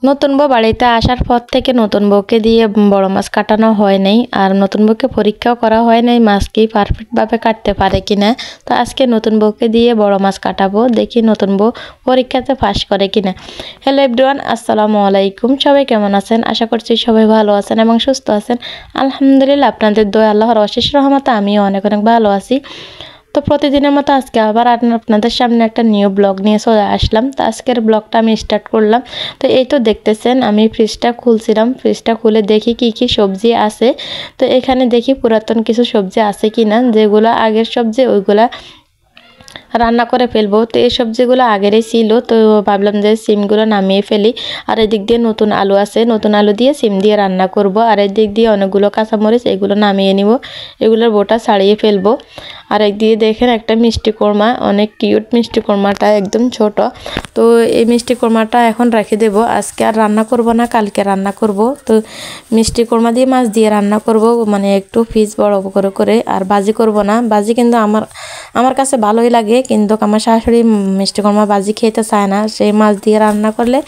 নতুন বউ বাড়িতে আসার পর থেকে নতুন বউকে দিয়ে বড় মাছ কাটানো হয় নাই, আর নতুন বউকে পরীক্ষাও করা হয় নাই মাছ কি পারফেক্টভাবে কাটতে পারে কিনা। তো আজকে নতুন বউকে দিয়ে বড় মাছ কাটাবো, দেখি নতুন বউ পরীক্ষাতে পাস করে কিনা। হ্যালো এভরিওয়ান, আসসালামু আলাইকুম। সবাই কেমন আছেন? আশা করছি সবাই ভালো আছেন এবং সুস্থ আছেন। আলহামদুলিল্লাহ, আপনাদের দয়া আল্লাহর অশেষ রহমতে আমিও অনেক অনেক ভালো আছি। তো প্রতিদিনের মতো আজকে আবার আপনাদের সামনে একটা নিউ ব্লগ নিয়ে চলে আসলাম। তো আজকের ব্লগটা আমি স্টার্ট করলাম। তো এই তো দেখতেছেন আমি ফ্রিজটা খুলছিলাম, ফ্রিজটা খুলে দেখি কি কি সবজি আছে। তো এখানে দেখি পুরাতন কিছু সবজি আছে কিনা, যেগুলো আগের সবজি ওইগুলা রান্না করে ফেলবো। তো এই সবজিগুলো আগেরই ছিল, তো ভাবলাম যে সিমগুলো নামিয়ে ফেলি। আর এদিক দিয়ে নতুন আলু আছে, নতুন আলু দিয়ে সিম দিয়ে রান্না করব। আর এদিক দিয়ে অনেকগুলো কাঁচামরিচ, এগুলো নামিয়ে নিব, এগুলোর বোটা ছাড়িয়ে ফেলবো। আর একদিকে দেখেন একটা মিষ্টি কোরমা, অনেক কিউট মিষ্টি কোরমাটা, একদম ছোট। তো এই মিষ্টি কোরমাটা এখন রেখে দেব, আজকে আর রান্না করব না, কালকে রান্না করব। তো মিষ্টি কোরমা দিয়ে মাছ দিয়ে রান্না করব, মানে একটু পিস বড় করে। আর ভাজি করব না, ভাজি কিন্তু আমার কাছে ভালোই লাগে, কিন্তু আমার শাশুড়ি মিষ্টি কোরমা ভাজি খেতে চায় না, সেই মাছ দিয়ে রান্না করলে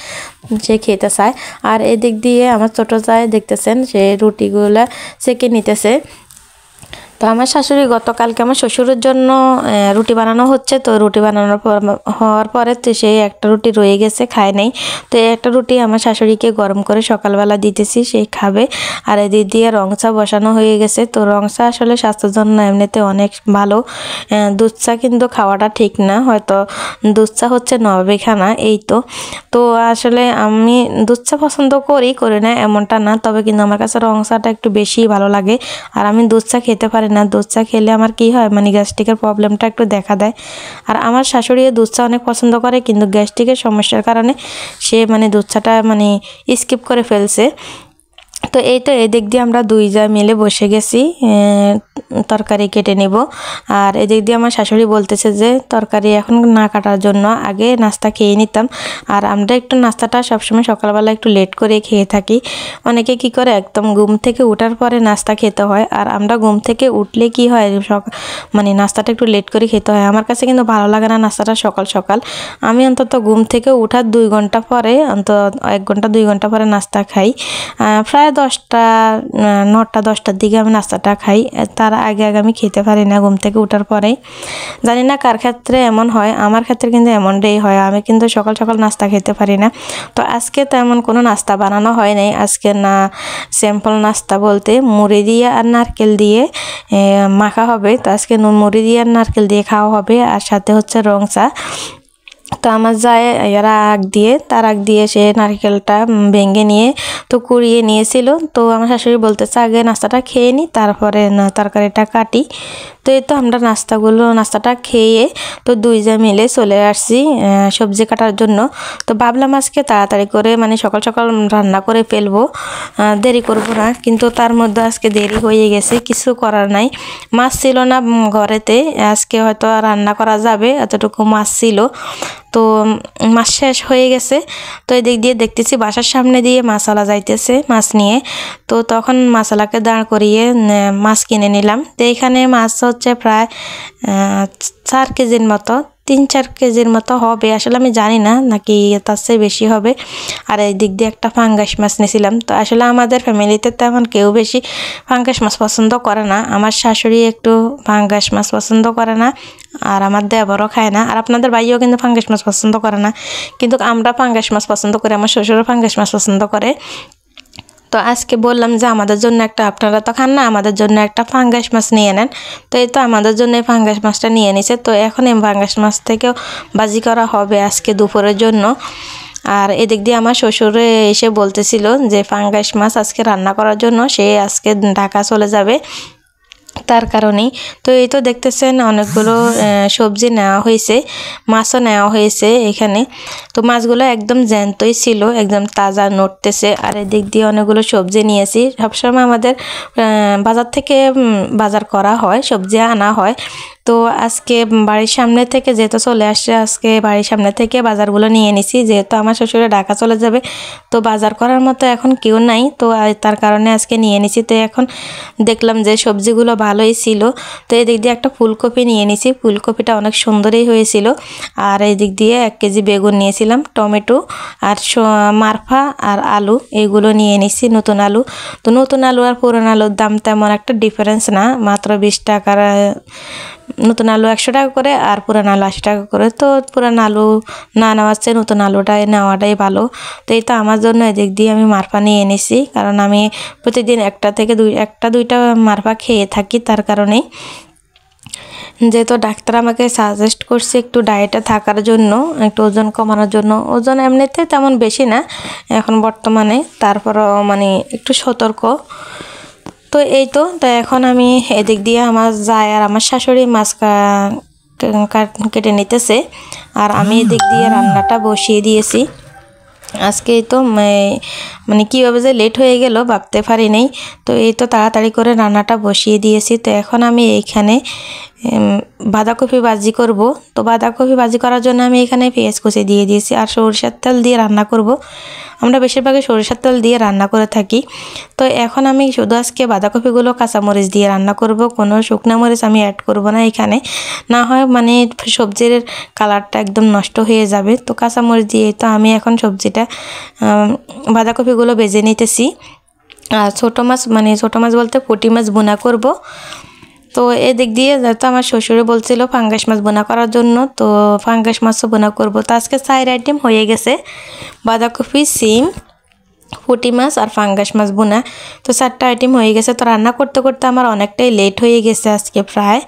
সে খেতে চায়। আর এদিক দিয়ে আমার ছোট চায় দেখতেছেন, সে রুটিগুলা সেঁকে নিতেছে। তো আমার শাশুড়ি গতকালকে আমার শ্বশুরের জন্য রুটি বানানো হচ্ছে, তো রুটি বানানোর হওয়ার পরে তো সেই একটা রুটি রয়ে গেছে, খায় নাই। তো একটা রুটি আমার শাশুড়িকে গরম করে সকালবেলা দিতেছি, সেই খাবে। আর এদিক দিয়ে রং চা বসানো হয়ে গেছে। তো রং চা আসলে স্বাস্থ্যের জন্য এমনিতে অনেক ভালো, দুধ চা কিন্তু খাওয়াটা ঠিক না, হয়তো দুধ চা হচ্ছে নবাবী খানা এই তো। তো আসলে আমি দুধ চা পছন্দ করি না এমনটা না, তবে কিন্তু আমার কাছে রং চাটা একটু বেশি ভালো লাগে। আর আমি দুধ চা খেতে পারি না, দুধ চা খেলে আমার কি হয়, মানে গ্যাস্ট্রিকের প্রবলেমটা একটু দেখা দেয়। আর আমার শাশুড়ি দুধ চা অনেক পছন্দ করে, কিন্তু গ্যাস্ট্রিকের সমস্যার কারণে সে মানে দুধ চাটা মানে স্কিপ করে ফেলছে। তো এই তো এদিক দিয়ে আমরা দুই যা মিলে বসে গেছি তরকারি কেটে নিব। আর এদিক দিয়ে আমার শাশুড়ি বলতেছে যে তরকারি এখন না কাটার জন্য আগে নাস্তা খেয়ে নিতাম। আর আমরা একটু নাস্তাটা সবসময় সকালবেলা একটু লেট করে খেয়ে থাকি। অনেকে কি করে একদম ঘুম থেকে ওঠার পরে নাস্তা খেতে হয়, আর আমরা ঘুম থেকে উঠলে কি হয় মানে নাস্তাটা একটু লেট করে খেতে হয়। আমার কাছে কিন্তু ভালো লাগে না নাস্তাটা সকাল সকাল। আমি অন্তত ঘুম থেকে উঠার 2 ঘন্টা পরে, অন্তত 1 ঘন্টা 2 ঘন্টা পরে নাস্তা খাই। প্রায় 10টা 9টা 10টার দিকে আমি নাস্তাটা খাই, তার আগে আমি খেতে পারি না ঘুম থেকে ওঠার পরেই। জানি না কার ক্ষেত্রে এমন হয়, আমার ক্ষেত্রে কিন্তু এমনটাই হয়, আমি কিন্তু সকাল সকাল নাস্তা খেতে পারি না। তো আজকে তো এমন কোনো নাস্তা বানানো হয় নাই, আজকে না সিম্পল নাস্তা বলতে মুড়ি দিয়ে আর নারকেল দিয়ে মাখা হবে। তো আজকে মুড়ি দিয়ে আর নারকেল দিয়ে খাওয়া হবে, আর সাথে হচ্ছে রং চা। তো আমার যায় এরা তার আগ দিয়ে সে নারকেলটা ভেঙে নিয়ে তো কুড়িয়ে নিয়েছিল। তো আমার শাশুড়ি বলতেছে আগে নাস্তাটা খেয়ে নিই, তারপরে তরকারিটা কাটি। তো এই তো আমরা নাস্তাটা খেয়ে তো দুই যা মিলে চলে আসছি সবজি কাটার জন্য। তো ভাবলাম আজকে তাড়াতাড়ি করে মানে সকাল সকাল রান্না করে ফেলবো, দেরি করব না, কিন্তু তার মধ্যে আজকে দেরি হয়ে গেছে, কিছু করার নাই। মাছ ছিল না ঘরেতে, আজকে হয়তো রান্না করা যাবে, এতটুকু মাছ ছিল। তো মাছ শেষ হয়ে গেছে। তো এদিক দিয়ে দেখতেছি বাসার সামনে দিয়ে মাছওয়ালা যাইতেছে মাছ নিয়ে। তো তখন মাছওয়ালাকে দাঁড় করিয়ে মাছ কিনে নিলাম। তো এখানে মাছ হচ্ছে প্রায় 4 কেজির মতো, 3-4 কেজির মতো হবে, আসলে আমি জানি না নাকি তার চেয়ে বেশি হবে। আর এই দিক দিয়ে একটা ফাঙ্গাস মাছ নিয়েছিলাম। তো আসলে আমাদের ফ্যামিলিতে তেমন কেউ বেশি ফাঙ্গাস মাছ পছন্দ করে না, আমার শাশুড়ি একটু ফাঙ্গাস মাছ পছন্দ করে না, আর আমার দেবরও খায় না, আর আপনাদের ভাইও কিন্তু ফাঙ্গাস মাছ পছন্দ করে না, কিন্তু আমরা ফাঙ্গাস মাছ পছন্দ করি, আমার শ্বশুরও ফাঙ্গাস মাছ পছন্দ করে। তো আজকে বললাম যে আমাদের জন্য একটা, আপনারা তো খান না, আমাদের জন্য একটা ফাঙ্গাস মাছ নিয়ে নেন। তো এই তো আমাদের জন্য এই ফাঙ্গাস মাছটা নিয়ে নিছে। তো এখন এই ফাঙ্গাস মাছ থেকেও ভাজি করা হবে আজকে দুপুরের জন্য। আর এদিক দিয়ে আমার শ্বশুরে এসে বলতেছিল যে ফাঙ্গাস মাছ আজকে রান্না করার জন্য সে আজকে ঢাকা চলে যাবে, তার কারণেই। তো এই তো দেখতেছেন অনেকগুলো সবজি নেওয়া হয়েছে, মাছও নেওয়া হয়েছে এখানে। তো মাছগুলো একদম জ্যান্তই ছিল, একদম তাজা নড়তেছে। আর এদিক দিয়ে অনেকগুলো সবজি নিয়েছি। সবসময় আমাদের বাজার থেকে বাজার করা হয়, সবজি আনা হয়। তো আজকে বাড়ির সামনে থেকে যেহেতু চলে আসছে, আজকে বাড়ির সামনে থেকে বাজারগুলো নিয়ে নিছি, যেহেতু আমার শ্বশুরে ঢাকা চলে যাবে, তো বাজার করার মতো এখন কেউ নাই, তো তার কারণে আজকে নিয়ে নিছি। তো এখন দেখলাম যে সবজিগুলো ভালোই ছিল, তো এদিক দিয়ে একটা ফুলকপি নিয়ে নিছি, ফুলকপিটা অনেক সুন্দরই হয়েছিল। আর এদিক দিয়ে 1 কেজি বেগুন নিয়েছিলাম, টমেটো আর মারফা আর আলু এইগুলো নিয়ে নিছি, নতুন আলু। তো নতুন আলু আর পুরান আলুর দাম তেমন একটা ডিফারেন্স না, মাত্র 20 টাকার। নতুন আলু 100 টাকা করে আর পুরান আলু 80 টাকা করে। তো পুরান আলু না নেওয়ার চেয়ে নতুন আলুটাই নেওয়াটাই ভালো। তো এই তো আমার জন্য এদিক দিয়ে আমি মারফা নিয়ে এনেছি, কারণ আমি প্রতিদিন একটা দুইটা মারফা খেয়ে থাকি, তার কারণেই। যেহেতু ডাক্তার আমাকে সাজেস্ট করছে একটু ডায়েটে থাকার জন্য, একটু ওজন কমানোর জন্য। ওজন এমনিতে তেমন বেশি না এখন বর্তমানে, তারপরও মানে একটু সতর্ক। তো এই তো এখন আমি এদিক দিয়ে আমার যায় আর আমার শাশুড়ি মাছ কেটে নিতেছে, আর আমি এদিক দিয়ে রান্নাটা বসিয়ে দিয়েছি। আজকে তো মানে কীভাবে যে লেট হয়ে গেল ভাবতে পারি নাই। তো এই তো তাড়াতাড়ি করে রান্নাটা বসিয়ে দিয়েছি। তো এখন আমি এইখানে বাঁধাকপি ভাজি করব। তো বাঁধাকপি ভাজি করার জন্য আমি এখানে পেঁয়াজ কুচি দিয়ে দিয়েছি, আর সরিষার তেল দিয়ে রান্না করব। আমরা বেশিরভাগই সরিষার তেল দিয়ে রান্না করে থাকি। তো এখন আমি শুধু আজকে বাঁধাকপিগুলো কাঁচামরিচ দিয়ে রান্না করব, কোনো শুকনো মরিচ আমি অ্যাড করব না এখানে, না হয় মানে সবজির কালারটা একদম নষ্ট হয়ে যাবে। তো কাঁচামরিচ দিয়ে তো আমি এখন সবজিটা বাঁধাকপিগুলো ভেজে নিতেছি। আর ছোটো মাছ বলতে পুঁটি মাছ বোনা করব। তো এদিক দিয়ে যেহেতু আমার শ্বশুরে বলছিল ফাঙ্গাস মাছ বোনা করার জন্য, তো ফাঙ্গাস মাছও বোনা করব। তো আজকে 4 আইটেম হয়ে গেছে, বাঁধাকপি, সিম, পুঁটি মাছ আর ফাঙ্গাস মাছ বোনা। তো 4টা আইটেম হয়ে গেছে। তো রান্না করতে করতে আমার অনেকটাই লেট হয়ে গেছে আজকে প্রায়।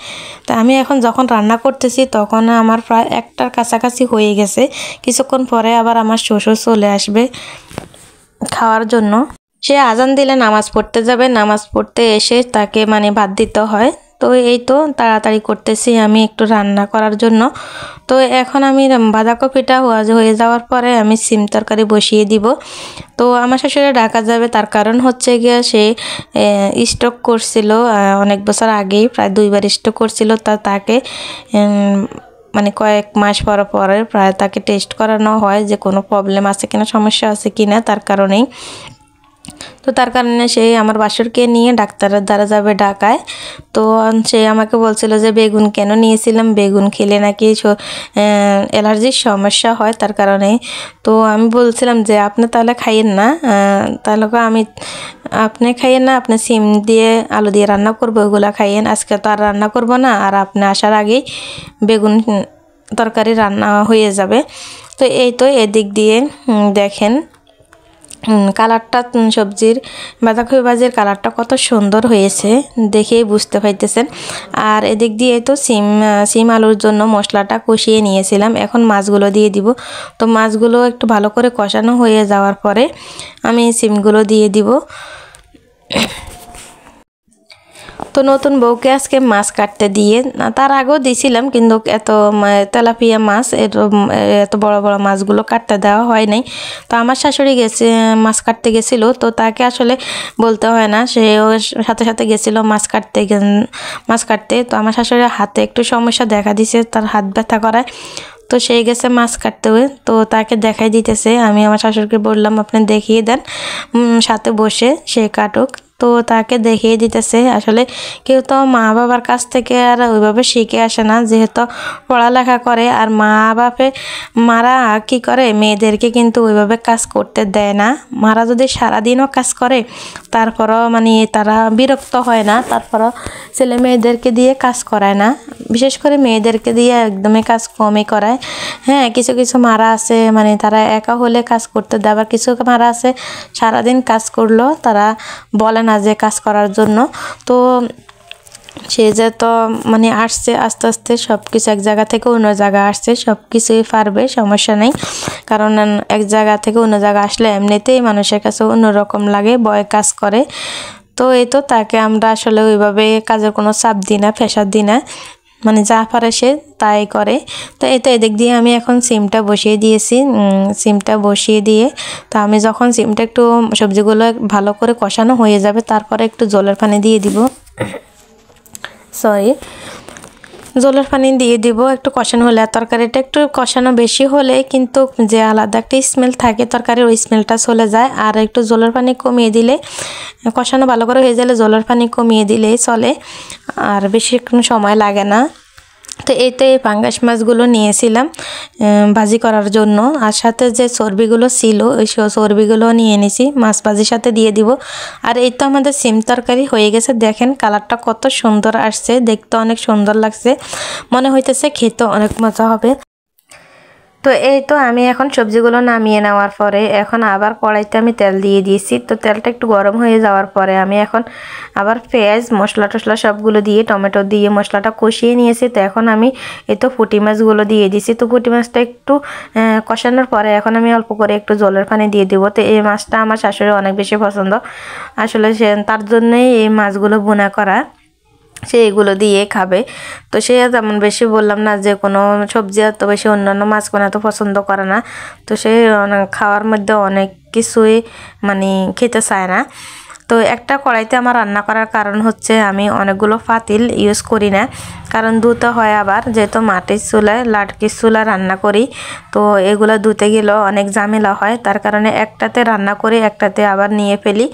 তো আমি এখন যখন রান্না করতেছি তখন আমার প্রায় 1টার কাছাকাছি হয়ে গেছে। কিছুক্ষণ পরে আবার আমার শ্বশুর চলে আসবে খাওয়ার জন্য। সে আজান দিলে নামাজ পড়তে যাবে, নামাজ পড়তে এসে তাকে মানে ভাত দিতে হয়। তো এই তো তাড়াতাড়ি করতেছি আমি একটু রান্না করার জন্য। তো এখন আমি বাঁধাকপিটা হয়ে যাওয়ার পরে আমি সিম তরকারি বসিয়ে দিব। তো আমার শ্বশুরে ঢাকা যাবে, তার কারণ হচ্ছে গিয়ে সে স্ট্রোক করছিল অনেক বছর আগেই, প্রায় 2বার স্ট্রোক করছিল। তাকে মানে কয়েক মাস পরে প্রায় তাকে টেস্ট করানো হয় যে কোনো প্রবলেম আছে কিনা, সমস্যা আছে কিনা, তার কারণেই। তো তার কারণে সে আমার বাসুরকে নিয়ে ডাক্তারের দ্বারা যাবে ঢাকায়। তো সে আমাকে বলছিল যে বেগুন কেন নিয়েছিলাম, বেগুন খেলে নাকি অ্যালার্জির সমস্যা হয়, তার কারণে। তো আমি বলছিলাম যে আপনি তাহলে খাইয়েন না, তাহলে আপনি খাইয়েন না, আপনি সিম দিয়ে আলু দিয়ে রান্না করবো, ওগুলো খাইয়েন। আজকে তো আর রান্না করব না, আর আপনি আসার আগেই বেগুন তরকারি রান্না হয়ে যাবে। তো এই তো এদিক দিয়ে দেখেন কালারটা, সবজির বাঁধাকপি ভাজির কালারটা কত সুন্দর হয়েছে দেখেই বুঝতে পাইতেছেন। আর এদিক দিয়ে তো সিম আলুর জন্য মশলাটা কষিয়ে নিয়েছিলাম, এখন মাছগুলো দিয়ে দিব। তো মাছগুলো একটু ভালো করে কষানো হয়ে যাওয়ার পরে আমি সিমগুলো দিয়ে দিব। তো নতুন বউকে আজকে মাছ কাটতে দিয়ে, তার আগেও দিয়েছিলাম, কিন্তু এত তেলাপিয়া মাছ এত বড় বড় মাছগুলো কাটতে দেওয়া হয় নাই। তো আমার শাশুড়ি মাছ কাটতে গেছিল, তো তাকে আসলে বলতে হয় না, সেও সাথে সাথে গেছিলো মাছ কাটতে। তো আমার শাশুড়ির হাতে একটু সমস্যা দেখা দিছে, তার হাত ব্যথা করায়। তো সেই গেছে মাছ কাটতে হয়ে, তো তাকে দেখাই দিতেছে। আমি আমার শাশুড়িকে বললাম আপনি দেখিয়ে দেন, সাথে বসে সে কাটুক। তো তাকে দেখিয়ে দিতেছে। আসলে কেউ তো মা বাবার কাছ থেকে আর ওইভাবে শিখে আসে না, যেহেতু পড়ালেখা করে। আর মারা কি করে, মেয়েদেরকে কিন্তু ওইভাবে কাজ করতে দেয় না। মারা যদি সারাদিনও কাজ করে তারপরও মানে তারা বিরক্ত হয় না, তারপরও ছেলে মেয়েদেরকে দিয়ে কাজ করায় না, বিশেষ করে মেয়েদেরকে দিয়ে একদমই কাজ কমই করায়। হ্যাঁ, কিছু কিছু মারা আছে মানে তারা একা হলে কাজ করতে দেয়, আবার কিছু মারা আছে সারাদিন কাজ করলো তারা বলে না যে কাজ করার জন্য। তো সে যে তো মানে আসছে আস্তে আস্তে সব কিছু, এক জায়গা থেকে অন্য জায়গায় আসছে, সব কিছুই পারবে, সমস্যা নেই। কারণ এক জায়গা থেকে অন্য জায়গা আসলে এমনিতেই মানুষের কাছে অন্যরকম লাগে, ভয় কাজ করে। তো এই তো তাকে আমরা আসলে ওইভাবে কাজের কোনো চাপ দিই না, প্রেশার দিই না, মানে যা পারে সে তাই করে। তো এই তো এদিক দিয়ে আমি এখন সিমটা বসিয়ে দিয়েছি। সিমটা বসিয়ে দিয়ে তো আমি যখন সিমটা একটু সবজিগুলো ভালো করে কষানো হয়ে যাবে, তারপরে একটু জলের পানি দিয়ে দিব। সরি। জলের পানি দিয়ে দিব একটু কষানো হলে। আর তরকারিটা একটু কষানো বেশি হলে কিন্তু যে আলাদা একটা স্মেল থাকে তরকারির, ওই স্মেলটা চলে যায়। আর একটু জলের পানি কমিয়ে দিলে, কষানো ভালো করে হয়ে গেলে জলের পানি কমিয়ে দিলেই চলে, আর বেশিক্ষণ সময় লাগে না। তো এই পাঙ্গাস মাছগুলো নিয়েছিলাম ভাজি করার জন্য, আর সাথে যে চর্বিগুলো ছিল ওই চর্বিগুলো নিয়ে নিয়েছি, মাছ ভাজির সাথে দিয়ে দিব। আর এই তো আমাদের সিম তরকারি হয়ে গেছে। দেখেন কালারটা কত সুন্দর আসছে, দেখতে অনেক সুন্দর লাগছে, মনে হইতেছে খেতে অনেক মজা হবে। তো এই তো আমি এখন সবজিগুলো নামিয়ে নেওয়ার পরে এখন আবার কড়াইতে আমি তেল দিয়ে দিয়েছি। তো তেলটা একটু গরম হয়ে যাওয়ার পরে আমি এখন আবার পেঁয়াজ মশলা টশলা সবগুলো দিয়ে টমেটো দিয়ে মশলাটা কষিয়ে নিয়েছি। তো এখন আমি এই তো পুঁটি মাছগুলো দিয়ে দিয়েছি। তো পুঁটি মাছটা একটু কষানোর পরে এখন আমি অল্প করে একটু জলের পানি দিয়ে দিব। তো এই মাছটা আমার শাশুড়ি অনেক বেশি পছন্দ, আসলে তার জন্যই এই মাছগুলো বোনা করা, সে এগুলো দিয়ে খাবে। তো সে তেমন বেশি বললাম না যে কোনো সবজি এত বেশি অন্যান্য মাছ কোনো এত পছন্দ করে না। তো সে খাওয়ার মধ্যে অনেক কিছুই মানে খেতে চায় না। তো একটা কড়াইতে আমার রান্না করার কারণ হচ্ছে আমি অনেকগুলো পাতিল ইউজ করি না, কারণ ধুতে হয়। আবার যেহেতু মাটির চুলায় লাটকির চুলায় রান্না করি, তো এগুলো ধুতে গেলেও অনেক ঝামেলা হয়। তার কারণে একটাতে রান্না করি, একটাতে আবার নিয়ে ফেলি,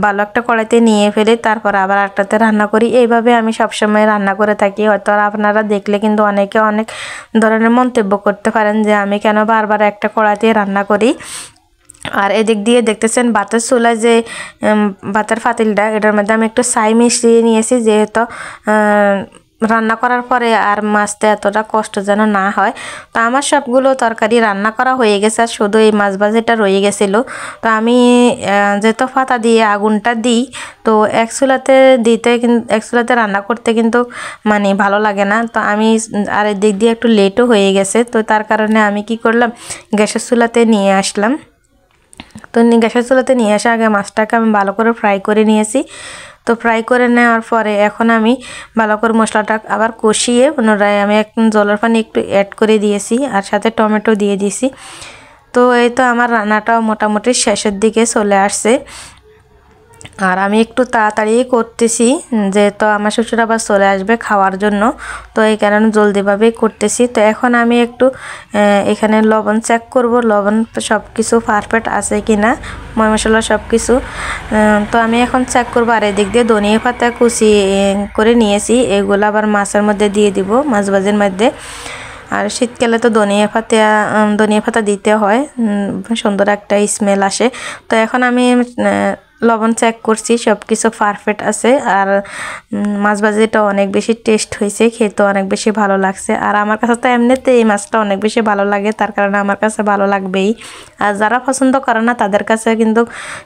ভালো একটা কড়াইতে নিয়ে ফেলি, তারপর আবার একটাতে রান্না করি। এইভাবে আমি সবসময় রান্না করে থাকি। হয়তো আপনারা দেখলে কিন্তু অনেকে অনেক ধরনের মন্তব্য করতে পারেন যে আমি কেন বারবার একটা কড়াইতে রান্না করি। আর এদিক দিয়ে দেখতেছেন ভাতের চুলায় যে ভাতের ফাতিলটা, এটার মধ্যে আমি একটু ছাই মিশিয়ে নিয়েছি, যেহেতু রান্না করার পরে আর মাছতে এতটা কষ্ট যেন না হয়। তো আমার সবগুলো তরকারি রান্না করা হয়ে গেছে, আর শুধু এই মাছ ভাজিটা রয়ে গেছিলো। তো আমি যেহেতু পাতা দিয়ে আগুনটা দিই, তো এক চুলাতে এক চুলাতে রান্না করতে কিন্তু মানে ভালো লাগে না। তো আমি আর এদিক দিয়ে একটু লেটও হয়ে গেছে, তো তার কারণে আমি কি করলাম, গ্যাসের চুলাতে নিয়ে আসলাম। তো গ্যাসের চুলাতে নিয়ে আসা আগে মাছটাকে আমি ভালো করে ফ্রাই করে নিয়েছি। তো ফ্রাই করে নেওয়ার পরে এখন আমি ভালো করে মশলাটা আবার কষিয়ে পুনরায় আমি একদম জলের পানি একটু অ্যাড করে দিয়েছি, আর সাথে টমেটো দিয়ে দিয়েছি। তো এই তো আমার রান্নাটাও মোটামুটি শেষের দিকে চলে আসছে, আর আমি একটু তাড়াতাড়ি করতেছি, যেহেতু আমার শ্বশুর আবার চলে আসবে খাওয়ার জন্য, তো এই কারণে জলদিভাবেই করতেছি। তো এখন আমি একটু এখানে লবণ চেক করব, লবণ সব কিছু পারফেক্ট আছে কি না, ময় মশলা সব কিছু। তো আমি এখন চেক করব। আর এদিক দিয়ে ধনিয়া পাতা কুচি করে নিয়েছি, এগুলো আবার মাছের মধ্যে দিয়ে দিব, মাছ ভাজির মধ্যে। আর শীতকালে তো ধনিয়া পাতা দিতে হয়, সুন্দর একটা স্মেল আসে। তো এখন আমি লবণ চেক করছি, সব কিছু পারফেক্ট আছে। আর মাছ ভাজিটা অনেক বেশি টেস্ট হয়েছে, খেতে অনেক বেশি ভালো লাগছে। আর আমার কাছে তো এমনিতে এই মাছটা অনেক বেশি ভালো লাগে, তার কারণে আমার কাছে ভালো লাগবেই। আর যারা পছন্দ করে না তাদের কাছে কিন্তু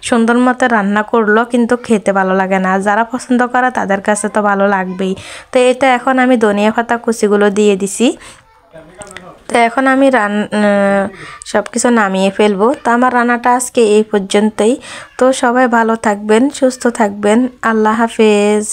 সুন্দর মতো রান্না করলেও কিন্তু খেতে ভালো লাগে না, আর যারা পছন্দ করে তাদের কাছে তো ভালো লাগবেই। তো এটা এখন আমি ধনিয়া পাতা কুচিগুলো দিয়ে দিছি। তো এখন আমি সব কিছু নামিয়ে ফেলবো। তো আমার রান্নাটা আজকে এই পর্যন্তই। তো সবাই ভালো থাকবেন, সুস্থ থাকবেন, আল্লাহ হাফেজ।